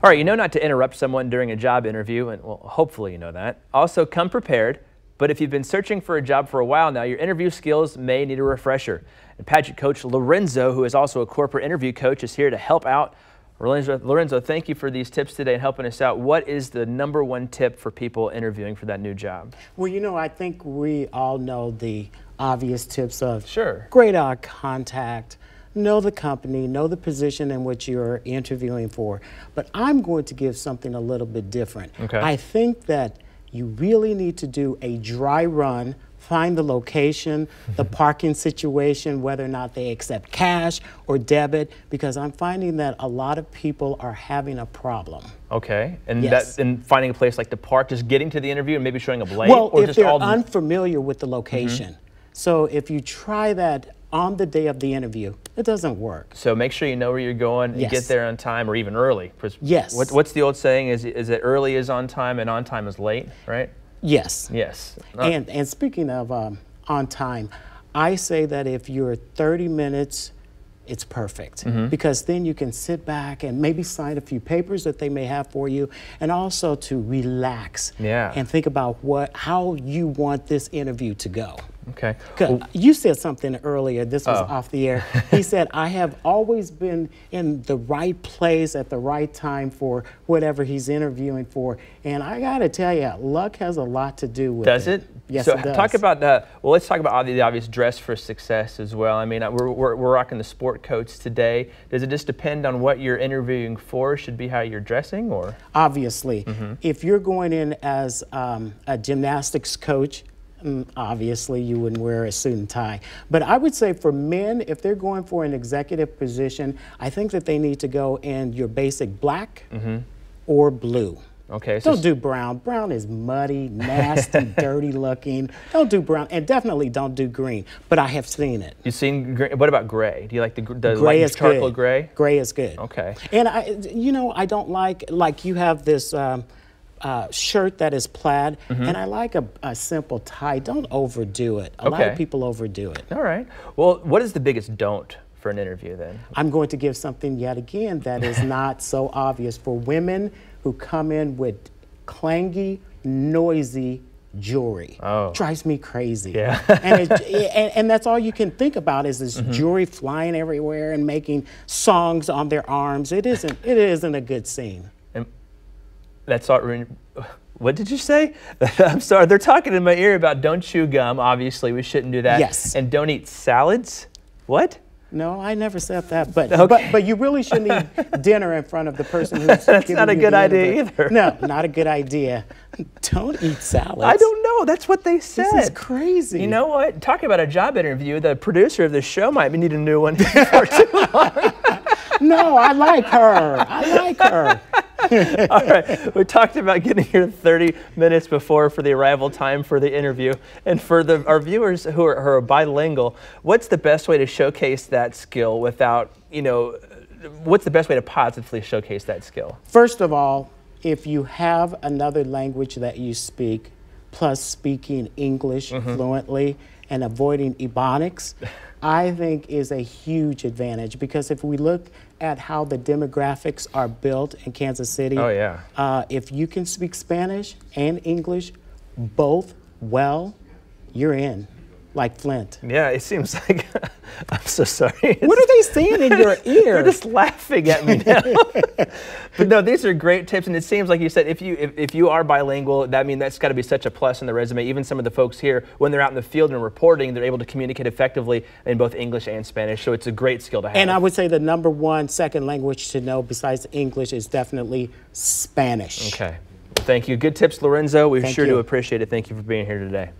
All right, you know not to interrupt someone during a job interview, and well, hopefully you know that. Also, come prepared, but if you've been searching for a job for a while now, your interview skills may need a refresher. And pageant coach Lorenzo, who is also a corporate interview coach, is here to help out. Lorenzo, thank you for these tips today and helping us out. What is the #1 tip for people interviewing for that new job? Well, you know, I think we all know the obvious tips of Sure. great eye contact, know the company, know the position in which you're interviewing for. But I'm going to give something a little bit different. Okay. I think that you really need to do a dry run, find the location, the parking situation, whether or not they accept cash or debit, because I'm finding that a lot of people are having a problem. Okay, and Yes. and finding a place like the park, just getting to the interview and maybe showing up late? Well, or if just they're all unfamiliar with the location. So if you try that on the day of the interview, it doesn't work. So make sure you know where you're going and Yes. get there on time or even early. 'Cause Yes. What's the old saying? Is that early is on time and on time is late, right? Yes. Yes. And speaking of on time, I say that if you're 30 minutes, it's perfect, because then you can sit back and maybe sign a few papers that they may have for you, and also to relax and think about how you want this interview to go. Okay. You said something earlier, this was off the air. He said, I have always been in the right place at the right time for whatever he's interviewing for. And I got to tell you, luck has a lot to do with it. Does it? Yes, so it does. Talk about that. Well, let's talk about the obvious dress for success as well. I mean, we're rocking the sport coats today. Does it just depend on what you're interviewing for? Should be how you're dressing, or? Obviously. If you're going in as a gymnastics coach, obviously you wouldn't wear a suit and tie. But I would say for men, if they're going for an executive position, I think that they need to go in your basic black or blue. Okay. So don't do brown. Brown is muddy, nasty, dirty looking. Don't do brown, and definitely don't do green. But I have seen it. You've seen green. What about gray? Do you like the gray light is charcoal good. gray? Gray is good. Okay. And I don't like you have this shirt that is plaid, and I like a simple tie. Don't overdo it. A lot of people overdo it. All right. Well, what is the biggest don't for an interview then? I'm going to give something yet again that is not so obvious for women who come in with clangy, noisy jewelry. Drives me crazy. Yeah. and that's all you can think about is this jewelry flying everywhere and making songs on their arms. It isn't a good scene. And that's all. What did you say? I'm sorry. They're talking in my ear about don't chew gum. Obviously, we shouldn't do that. Yes. And don't eat salads. What? No, I never said that, but you really shouldn't eat dinner in front of the person who's That's not a good idea either. No, not a good idea. Don't eat salads. I don't know. That's what they said. This is crazy. You know what? Talking about a job interview, the producer of this show might need a new one before too long. No, I like her. I like her. All right, we talked about getting here 30 minutes before for the arrival time for the interview. And for our viewers who are bilingual, what's the best way to showcase that skill without, what's the best way to positively showcase that skill? First of all, if you have another language that you speak, plus speaking English fluently and avoiding Ebonics, I think is a huge advantage, because if we look at how the demographics are built in Kansas City, if you can speak Spanish and English both well, you're in, like Flint. Yeah, it seems like, I'm so sorry. What are they saying in your ear? They're just laughing at me now. But no, these are great tips, and it seems like you said, if you are bilingual, that's got to be such a plus in the resume. Even some of the folks here, when they're out in the field and reporting, they're able to communicate effectively in both English and Spanish, so it's a great skill to have. And I would say the #1 second language to know besides English is definitely Spanish. Okay. Thank you. Good tips, Lorenzo. We sure do appreciate it. Thank you for being here today.